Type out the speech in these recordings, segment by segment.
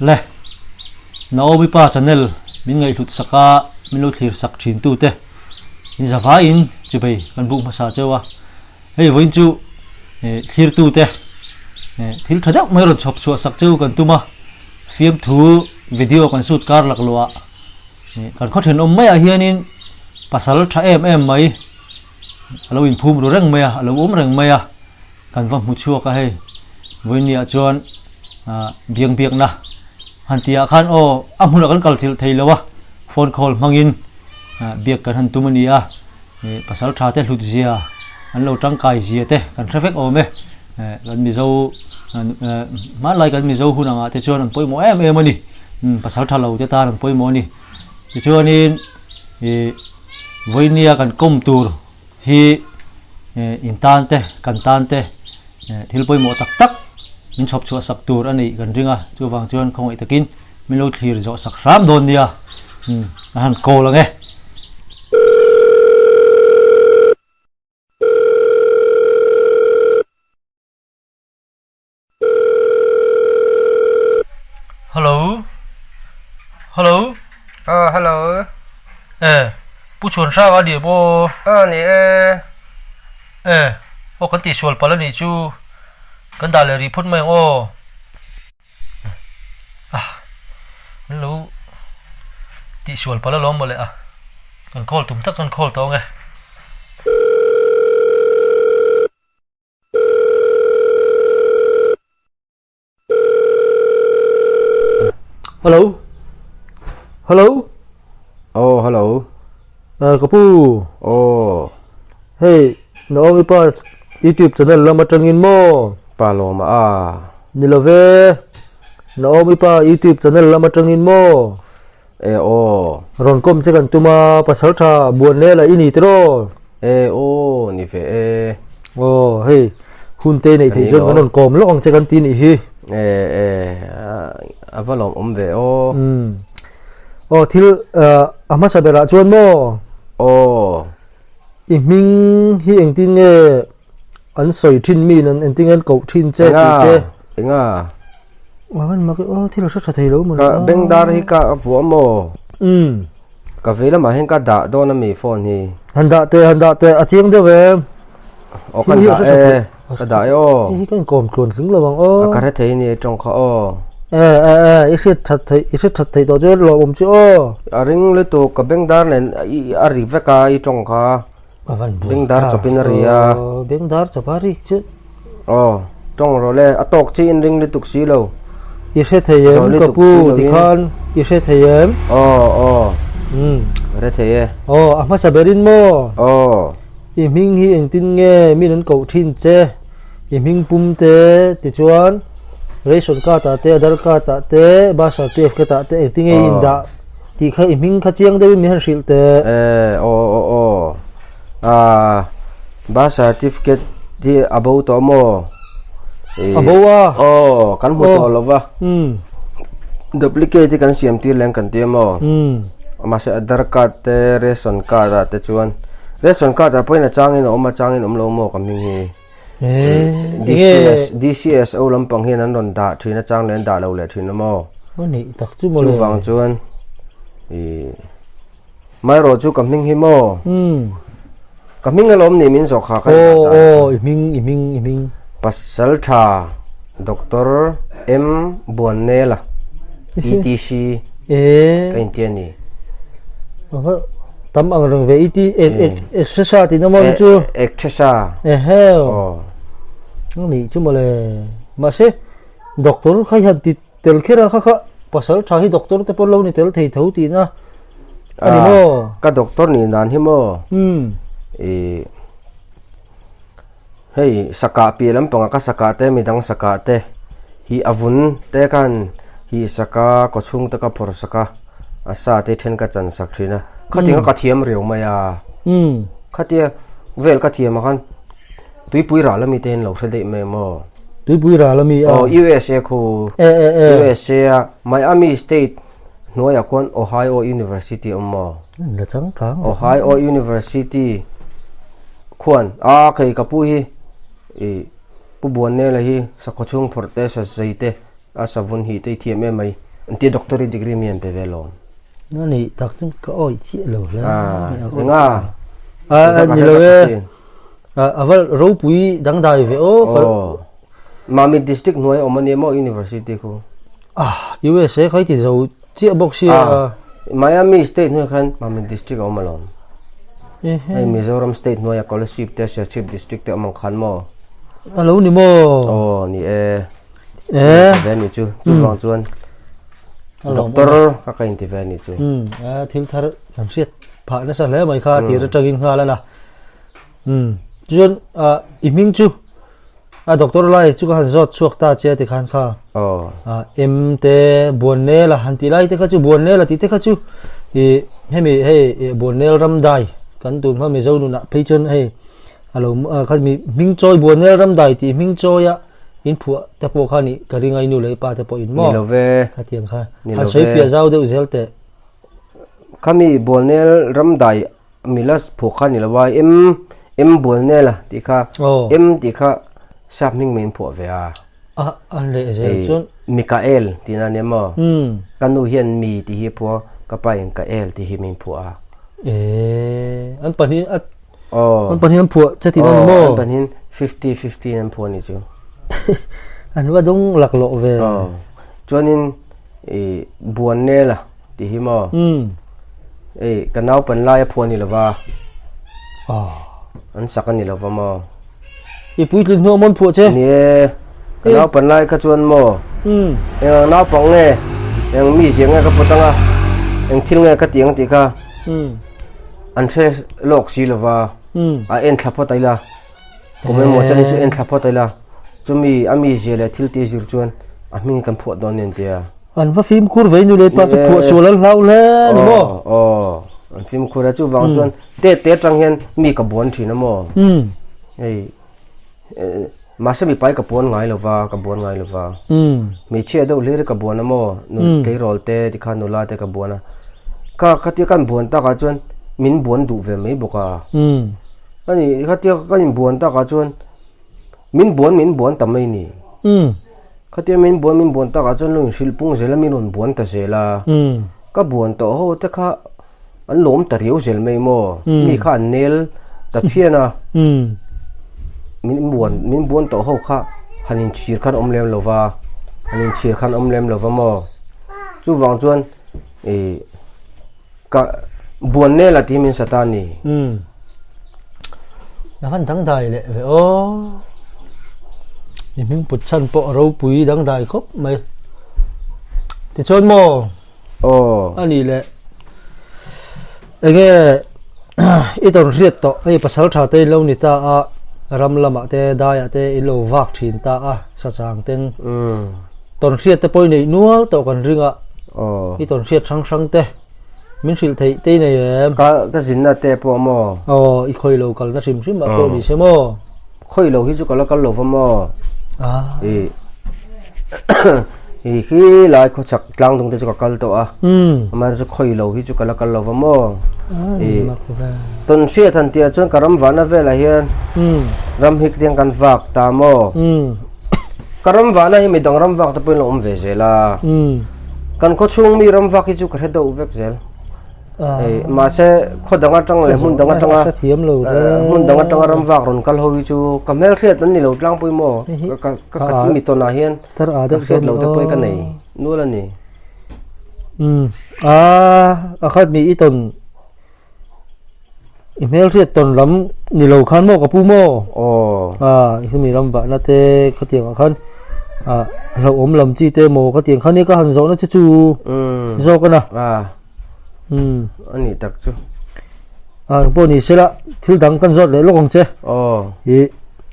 le Naomi pa channel min ngai hlut saka min lo thlir sak thin tu te in zawa in chubei kan bu ma sa chewa hei voin chu thlir tu te thil thadak mai ron chop chu sak cheu kan tuma film thu video kan shoot kar lak lowa kan kho then om mai a hianin pasal tha em mai alo in phum ro reng mai alo reng mai kan va mu chu ka hei voin nia chuan biang biak na hantia khan o amhuna kan kal thil theilowa phone call mangin biak kan han tumania pasal tha te hlut zia an lo tang kai zia te kan traffic o me kan mi zo ma lai kan mi zo hunanga te chuan an poimo em ani pasal tha lo te ta an poimo ni te chuan in voinia kan kom tur hi intan te kan tan te thil poimo tak tak min chop chu sak tur ani kan ringa chu wang chuan khong itakin min lo thlir zo sak ram don nia han ko la nge hello hello pu chuan sa ga di bo ni o kan ti sual pala ni chu kan da le report mai o hello ti sual pala lom mole kan call tum tak kan call to nge hello hello kapu hey Naomi pa YouTube channel lama tangin mo paloma nilove Naomi pa YouTube channel lama tangin mo ron kom che kan tuma pasal tha buan le la ini tro ni fe hey hun te nei thei jon kan kom lo ang che kan tin hi avalom ve thil ama sabera chuan mo iming hi engtin nge an soi thin mi nan engtin an ko thin che te inga man ma ke thil sa tha thei lo mo ka bengdar hi ka fu mo ka vela ma hen ka da do na mi phone hi handa te a chiang de ve kan da ka da yo hi kan kom klon sing lo wang ka re thei ni trong kha iset that thei to je lo om chi ring le to ka bengdar nen a ri ve ka I trong kha bengdar chopin ria bengdar chapari chu trong ro le atok chi in ring le tuk si lo iset theyem kapu tikhan iset theyem re theye ama saberin mo iming hi engtin nge min an ko thin che iming pum te ti chuan ration card ta te adar card ta te ba certificate ta te engtin nge inda ti kha iming kha chiang de mi han hril te ba certificate di abo to mo abowa kan mu to lova duplicate kan CMT leng kan te mo ma se adar card te ration card te chuan ration card a poina changin lo mo kaming hi DCS o lampang hian an ron da thina chang len da lo le thina mo ni tak chu mo le wang chuan mai ro chu kaming hi mo kaming alom ni min so kha ka iming pasal tha Dr. M Bonela ETC kain tian ni tam ang rang ve iti exercise ti namon chu exercise ni chu mo le ma se doctor khai han ti tel khera kha pasal tha hi doctor te pon lo ni tel thei thau ti na ani mo ka doctor ni nan hi mo hey saka pi lam panga ka saka te midang saka te hi avun te kan hi saka ko chung ta ka phor saka asa te then ka chan sak thina khatinga ka thiam reu maya khatia vel ka thiam khan tui pui ra lami ten lo thade me mo tui pui ra lami USA khu USA Miami State noya kon Ohio University mo la chang kang Ohio University khuan kai ka pu hi pu bon ne la hi sa ko chung phorte sa zaite a sa vun hi te thiam mai ti doctorate degree mian pe velom nó này thật chung có oi chi lo la nga ni lo ve aval ro pui dang dai ve o Mami district nuai Omanemo University ko USA khai ti zo chi box si Miami State nuai khan Mami district Omalon ai Mizoram State nuai scholarship te chief district te amang khan mo alo ni mo ni ve ni chu wang chuan doctor ka kain ti ve ni chu thil thar sam siat pha na sa le mai kha ti ra tagin kha la na chuan iming chu doctor lai chu kan zot chuak ta che ti khan kha em te bon ne la han ti lai te kha chu bon ne la ti te kha chu hemi bon ne ram dai kan tu ma me zo nu na phei chon alo kha mi ming choi bon ne ram dai ti ming choi ya in phu te po kha ni ka ringai nu le pa te po in mo ni lo ve kha tiang kha a sei fia zau de zel te kami bon ne ram dai milas phu kha ni lo wa em bon ne la ti kha em ti kha sap ning main pho ve an le zel chon Mikael tina nemo kanu hian mi ti hi pho ka pa in ka el ti hi min pho an panin an panin pho che ti nan mo an panin 50-50 an pho ni chu an wa dong lak lo ve chuanin buan ne la ti hi mo kanau pan lai pho ni lawa an sakani lawa mo pui tlin no mon phu che ni kanau pan lai ka chuan mo na pong nge yang mi siang nge ka putanga yang thil nge ka tiang ti kha an se lok si lawa en thlapho taila kome mo chani su en thlapho taila chumi ami jele thil ti zir chuan ami kan pho don nen tia an va film khur ve nu le pa phu solal lau le ni mo an film khur chu wang chuan te tang hian mi ka bon thina mo ma se mi pai ka pon ngai lova ka bon ngai lova mi che do le ka bon mo nu te rol te ti khan nu la te ka bona ka ti kan bon ta ka chuan min bon du ve mai boka ani ka ti kan bon ta ka chuan min bon ta mai ni ka ti min bon ta ka chuan lu sil pung zela min on bon ta zela ka bon to ho te kha an lom ta riu zel mai mo mi kha nel ta phiana min buồn tổ hậu khá hành chỉ khăn om lem lova hành chỉ khăn om lem lova mo chú vàng chuan cả buồn nè là team in satani là văn thắng thầy lệ vậy mình bật chân bộ râu bùi đắng thầy khóc mày thì chôn mo anh đi lệ anh nghe ít tuần riết to ai bắt sáu thà tây lâu nít ta ram lama te daya te ilo vak thin ta sa chang ten ton riat te poi nei nual to kan ringa i ton riat sang te min sil thei te nei ka zinna te po mo i khoi lo kal na sim sim ma to ni se mo khoi lo hi chu kala kal lo mo khi lại có chặt lang tung te chu kal to mà chu khoi lo hi chu kala kal lo mo ton sia than tia chuan karam vana vela hian ram hik tiang kan vak ta mo karam vana hi mi dang ram vak ta poi lo ve zela kan ko chung mi ram vak hi chu kre do vek zel mà se kho danga tang le mun danga tanga mun danga tanga ram vak ron kal ho hi chu kamel khret an ni lo tlang poi mo ka mi to na hian tar a da khret lo te poi ka nei nu la ni khat mi i ton email riết tuần lắm ni lâu khăn mo kapu mo khi mi ram ba na te ka tiang khan lo om lam chi te mo ka tiang khan ni ka han zo na chu zo ka na ani tak chu bo ni sela thil dang kan zot le lo kong che hi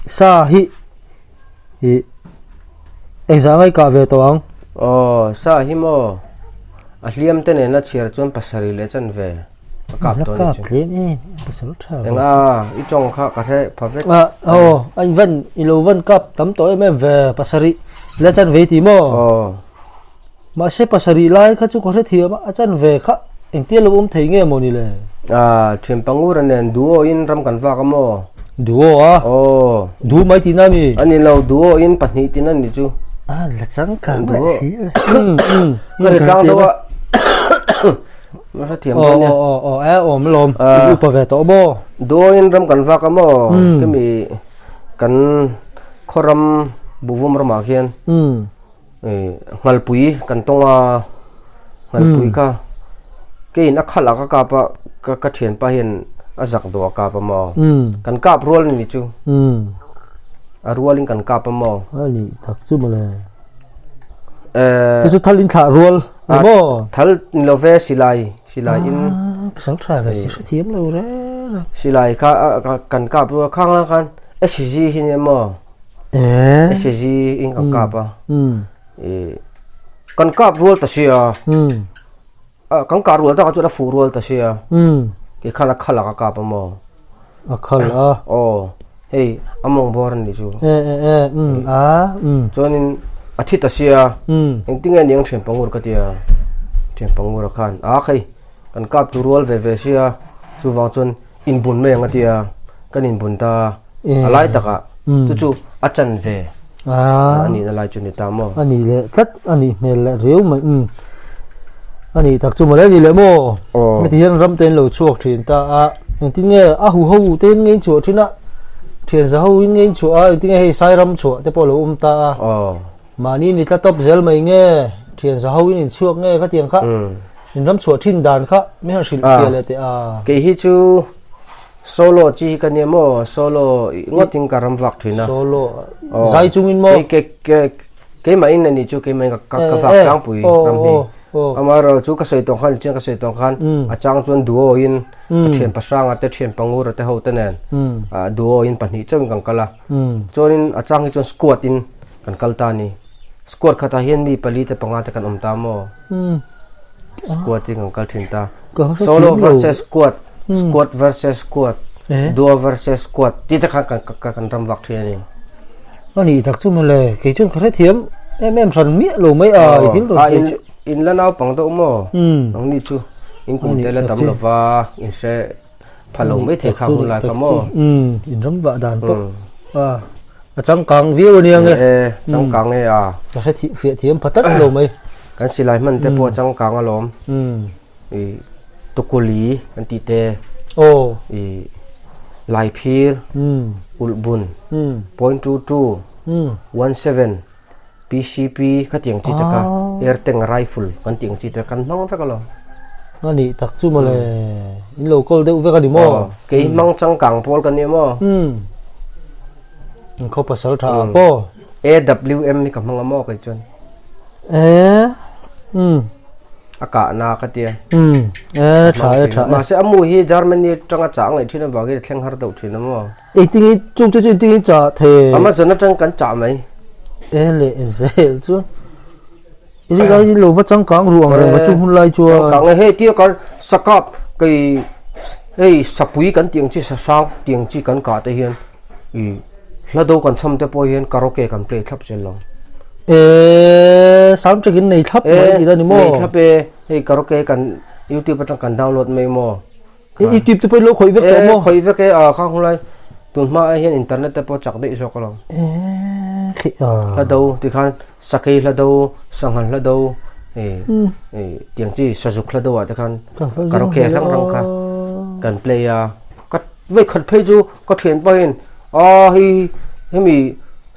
sa hi za ngai ka ve to ang sa hi mo a hliam te ne na chiar chon pasari le chan ve cặp to ni pasal tha i chong kha ka the phavet anh Vân ilo Vân cặp tắm tối em về pasari le chan ve ti mo mà se pasari lai kha chu ko the thia ma chan ve kha eng tia lo thei nge mo ni le thim pangur anen duo in ram kan va ka mo duo du mai ti na mi ani lo duo in pahni ti na ni chu là trắng càng Đúng lại rồi. xí cái này càng đâu ạ nó sẽ thiểm hơn nha mới lồm bảo vệ tổ bò đôi in ram cần vác mà cái mì cần khoram bùvum ram mà khiên ngal pui cần tông ngal pui ka cái nó khát là cái cặp cái thiền pa hiền giặc đồ cặp mà cần cặp roll này chú rolling cần cặp mà anh thật chứ mà là chú thal in thả roll bò thal love silai in sáng trời là sẽ thiếm lâu đấy silai cần cặp rồi khang là khang SG hình em mà SG in cần cặp cần cặp roll ta xia cần cặp roll ta có chỗ là phụ roll ta xia cái khang là cái cặp mà khal hey among boran ni chu cho nên athit asia engting en yang thren pangur ka tia thren pangur khan khai kan kap tu rol ve sia chu wang chun in bun me nga tia kan in bun ta alai taka tu chu achan ve ani na lai chu ni ta mo ani le tat ani mel la reu ma ani tak chu ma le ni le mo me ti ram ten lo chuak thin ta engting e hu ten ngei chu thina thiền giáo in nghe chỗ tiếng hay sai ram chỗ thế bỏ lỡ ta mà ni ta top zel mày nghe thiền giáo in chuộc nghe các tiếng khác in ram chỗ thiên đàn khác mấy hàng sinh kia là thế cái hi chu solo chi cái niệm mo solo ngót tiếng karam vạc thuyền à solo giải chung in mo cái mà in này chu cái mà các vạc trang bụi ram hi amaro chu ka sei tong khan chen ka sei tong khan achang chun duo in thian pasang ate thian pangur ate ho tenen duo in pani chang kang kala chonin achang hi chon squat in kan kalta ni squat khata hian mi pali te panga te kan omta mo squat in kan kal thin ta solo versus squat squat versus squat duo versus squat ti ta kan ram vak thia ni ani tak chu male ke chun khare thiam em san mi lo mai tin ro in la nau pang do mo ang ni chu in kum te la dam lova in se phalo mai the kha hun la ka mo in ram ba dan po chang kang view ni nge chang kang e ka se thi fe thiam phatat lo mai kan silai man te po chang kang alom tokoli kan ti te lai phir ulbun .22 17 PCP ka tiang chi ta ka airteng rifle kan tiang chi ta kan mang fa ka lo ani tak chu male in local de uve ka ni mo ke mang chang kang pol kan ni mo ko pasal tha po AWM ni ka mang mo ka chon aka na ka tia tha ma se amu hi Germany tanga chang ai thina ba ge thleng har do thina mo e ting chung chu ting cha the ama zona tang kan cha mai le zel chu ini ga ni lo ba chang kang ruang re ba chu hun lai chu kang he tia kan sakap kai hey sapui kan tiang chi sa sang tiang chi kan ka te hian lado kan sam te po hian karaoke kan play thap sel lo sam chekin nei thap mai ni mo nei thap hey karaoke kan YouTube tang kan download mai mo YouTube te po lo khoi ve ko mo khoi ve ke khang hun lai tun ma hian internet te po chak dei so ko lo lado ti khan sakai lado sangan lado tiang chi sajuk lado wa te khan karaoke lang rang ka kan play kat ve khat phei chu ko thian pa hin hi mi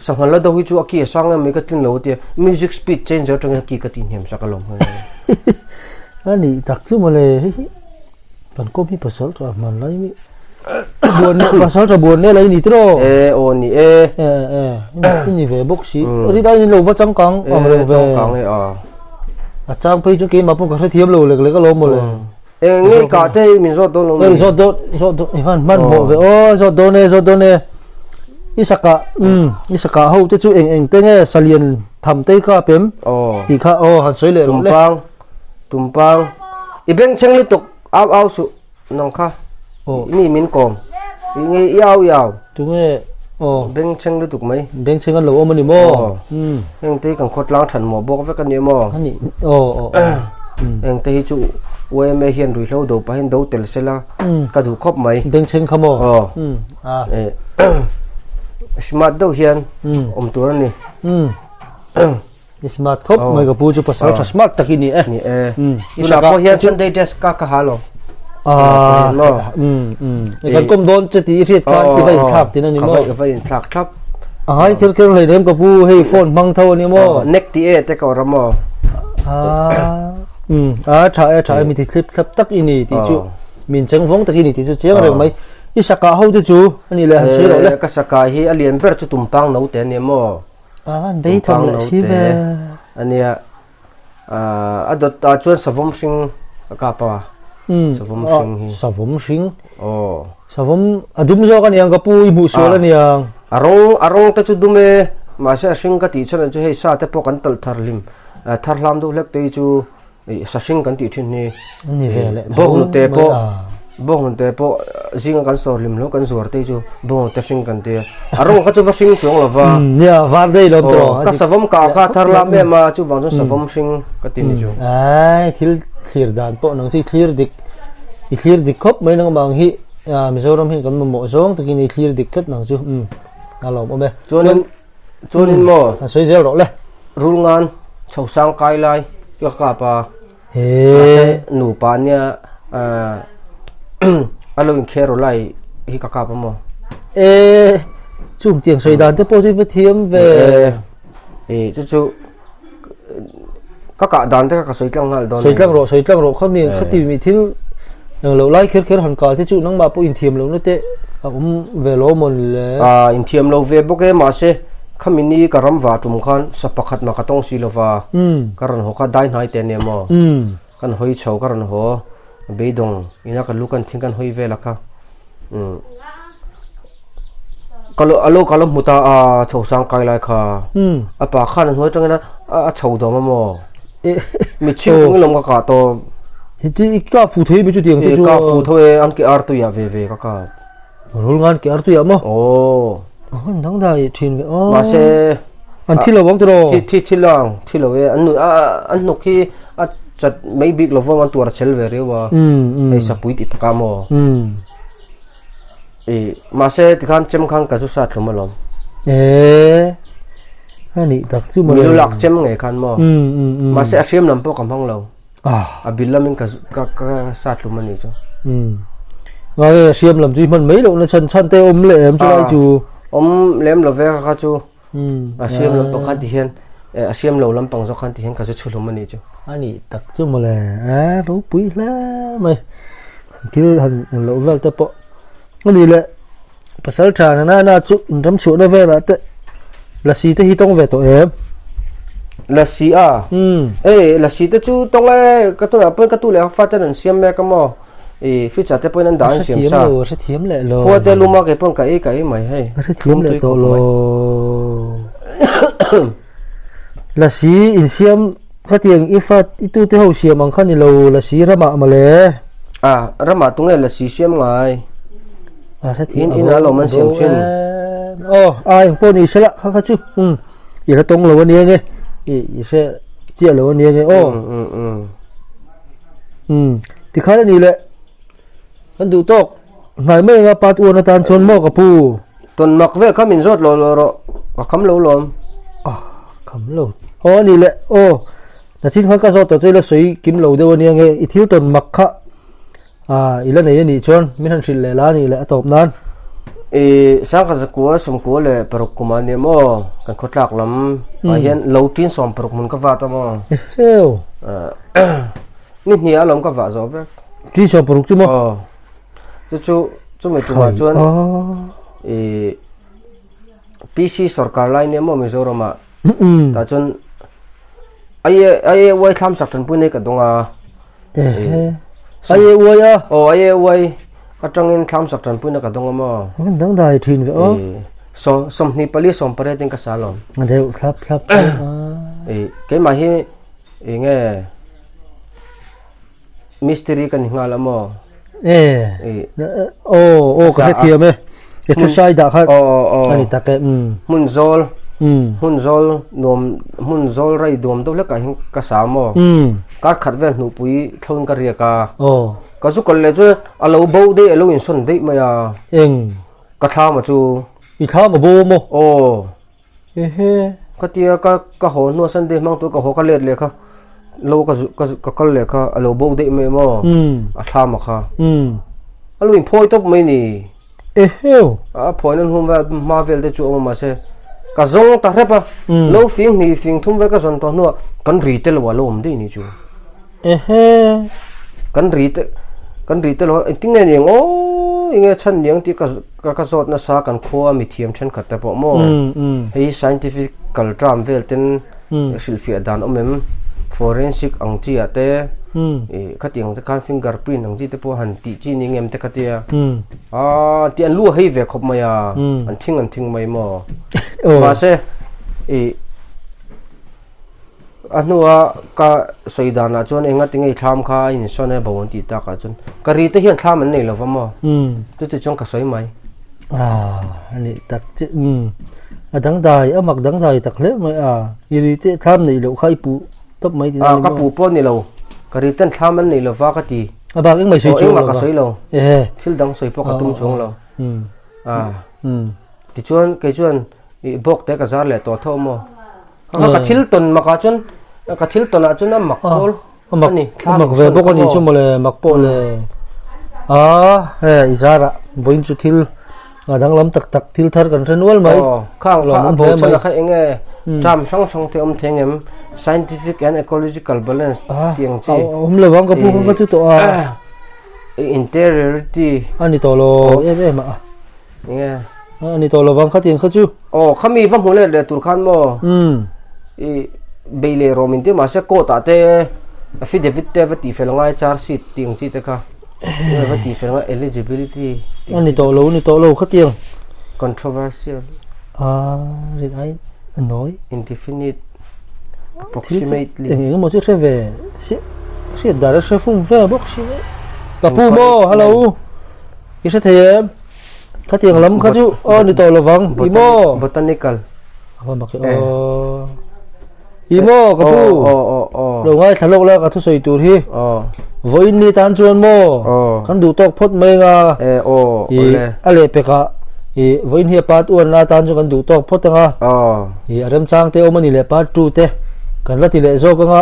sangan lado hi chu aki sang me ka tin lo te music speed changer tang ki ka tin hem sakalom ani tak chu male kan ko mi pasal to man lai mi buồn pasal to buồn ne lai ni tro ni ni về bốc xí ri dai ni lo va chang kang về chang kang chang phei chu ke ma pon ka thiam lo le ka lo mo le ngay cả thế mình do đâu luôn do Ivan man bộ về do ne Isaka hậu te chu eng te nge salien tham te ka pem thì kha han soi le tumpang ibeng chang li tuk au su nong kha ni min kom nge yao tu nge beng chang li tuk mai beng chang an lo om ni mo eng te kan khot lang than mo bok ve kan ni mo ani eng te hi chu we me hian rui lo do pa hin do tel sela ka du khop mai beng chang khamo smart do hian tur ni smart khop mai ka pu chu pasal tha smart takini e ni e tu Isaka- la po hian Sunday dress ka halo kan kom don chati riat kan ki vai thap tin ani mo ka vai thak thap ai ker lai dem ka pu hei phone mang thau ani mo neck ti e te ka ramo tha mi ti clip thap tak ini ti chu min chang vong takini ti chu chiang reng mai Isaka ho tu chu ani le han se ro le ka saka hi alien ber chu tumpang no te ne mo dei thong le si ve ania adot ta chuan savom sing ka pa savom sing oh savom adum zo kan yang ka pu ibu so la niang arong ta chu dume ma se sing ka ti chana chu hei sa te po kan tal tharlim tharlam du lek te chu sa sing kan ti thin ni ni ve le bong te po bong te po zinga kan so lim lo kan zuar te chu bong te sing kan te arong ka chu va sing chong lova nia var dei lo tro ka savom ka tharlam me ma chu bang chu savom sing ka ti ni chu ai thil clear dan po nang chi clear dik khop mai nang bang hi Mizoram hi kan mo zong takini clear dik khat nang chu alo mo be chuanin mo a soi zel ro le rul ngan chho sang kai lai ka pa he nu pa nia alo in khero lai hi ka pa mo chung tiang soi dan te positive thiam ve chu ka dan te ka soi tlang ngal don soi tlang ro khami khati mi thil nang lo lai kher han ka te chu nang ma po in thiam lo no te ve lo mon le in thiam lo ve boke ma se khamini karam wa tum khan sapakhat ma ka tong si lova karan ho ka dai nai te ne mo kan hoi chho karan ho beidong ina ka lukan thingkan hoi ve laka kalo muta chho sang kai lai kha apa khan hoi tangena chho do ma mo mi chim chung lom ka to hiti ka fu thei bi chu tiang te chu ka fu thoe an ki ar tu ya ve ka rul ngan ki ar tu ya mo nang dai thin ve ma se an thilo bang tro thilo ve an nu ki a chat mai big lo vong an tur chel ve rewa ei sa pui ti ta mo ma se ti khan chem khang ka su sa thum lom ani tak chu mo mi lu lak chem nge khan mo ma se asiam lam po kam hang lo abilamin ka sa thum ani chu ngay xiêm làm gì mình mấy độ nó chân tê ôm lệ em cho ai chú lem lo ve ka chu xiêm lam pakhan ti hian xiêm lo lam pang zo khan ti hian ka chu chulum ani chu ani tak chu mo le ro pui la mày kil han lo val te po ani le pasal tha na chu ram chu na ve la te la si te hi tong ve to em la si la si te chu tong le ka tu la pen ka tu le fa ta nan siam me ka mo phi cha te pon an dan siam sa sẽ thiếm lại lo ko te luma ke pon ka e mai hai sẽ thiếm lại to lo la si in siam ka tiang ifat itu te ho siam ang khan ni lo la si rama ma le rama tunge la si siam ngai sẽ thiếm in alo man siam chin ai pon ni sala kha chu i la tong lo ni nge i sẽ chia lo ni nge thì khá là ni le kan du tok ngai me nga pat u na tan chon mo ka pu ton mak ve kha min zot lo ro ka kham lo lom kham lo ni le na chin kha ka zot to chei la soi kim lo de wani nge i thil ton mak kha i la nei ni chon min han thil le la ni le atop nan sang ka zakua som ko le parok kuma ne mo kan khotlak lam hian lo tin som parok mun ka va ta mo heo ni ni alom ka va zo ve ti so parok chu mo chu me tu ma chuan PC sarkar lai ne mo Mizoram ma ta chun ai wai tham sak tan pu ne ka donga ai wai atangin tham sak tan pu ne ka donga mo dang dai thin ve so som ni pali som pare tin ka salom deu thlap ke ma hi nge mystery kan ngala mo ka he thiam e chu sai da kha ani ta ke mun zol mun zol rai dom to le ka sa mo kar khat ve nu pui thon ka ria ka su kol le chu alo bo de alo in son de ma ya ka tha ma chu i tha ma bo mo cái tia cái hồ nuôi sân đi mang tôi cái hồ cái liệt kha lâu cái liệt kha lâu bầu đấy mấy mò tham mà kha lâu in phôi tóc mấy nì heo phôi nên hôm về Marvel để chụp mà se cái zong ta hết à lâu phim nì phim thum về cái zong to nữa con retail vào lâu đấy nì chú con retail lo tiếng này nhiều nghe chân những tí cái giọt nó sa cần khoa mi thiêm chân khát tập mò hay scientific drum về tên sự phía đàn ông em forensic ang chi ate khát tiếng cái fingerprint ang chi te po han ti chi ning em te khát tia ti an lu hay về khop mày an thing mày mò mà se anua ka soidana chon enga tingai tham kha in sone bawon ti ta ka chon kari te hian tham an nei lo vamo tu chong ka soi mai ani tak che adang dai amak dang dai tak le mai iri te tham nei lo khai pu top mai din ka pu po ni lo kari ten tham an nei lo wa ka ti abak eng mai soi chu ka soi lo thil dang soi po ka tum chong lo ti chuan bok te ka zar le to tho mo ka thil ton ma ka chon ka thil ton a chun mak pol ani mak ve bok ani chu mole mak po le izara voin chu thil adang lam tak thil thar kan renwal mai khang kha bo chana kha enge tram song te thengem scientific and ecological balance tiang chi le wang ka pu ka chu to interiority ani to lo nge ani to lo wang kha tiang kha chu khami vam hule le tur khan mo beile romin te ma se ko ta te affidavit te vati felangai char sheet ting chi te kha vati felangai eligibility ani to lo kha tiang controversial rin ai nói indefinite approximately engin mo se ve se dar se fum ve bok si ka pu mo hello ki se them kha tiang lam kha chu ni to lo wang imo botanical apa mak imo ka pu lo ngai thalok la ka thu soi tur hi voin ni tan chuan mo kan du tok phot mai nga ale pe ka voin hi pat un la tan chu kan du tok phot nga aram chang te omani le pat tu te kan la ti le zo ka nga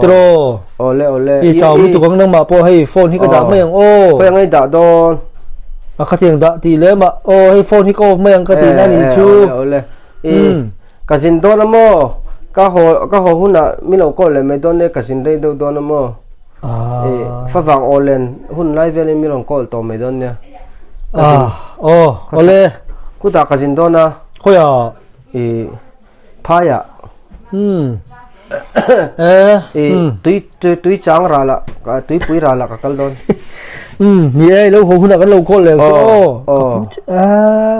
tro ole chau mi tu kang nang ma po hei phone hi ka da mai ang ko yang ai da don kha tiang da ti le ma hei phone hi ko mai ang ka ti na ni chu ole ka jin don mo ka ho huna mi lo ko le me don ne ka jin dei do don mo fa wang olen hun lai vele mi long ko to me don ne ole ku da ka jin don na khoya pha ya tui chang ra la ka tui pui ra la ka kal don ni ai lo ho huna kan lo ko le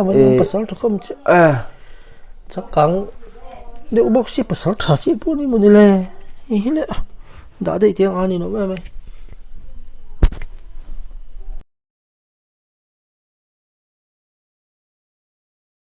man pasal to kom che chakang de box si pasal tha si pu ni mo ni le hi le da dei tiang ani no mai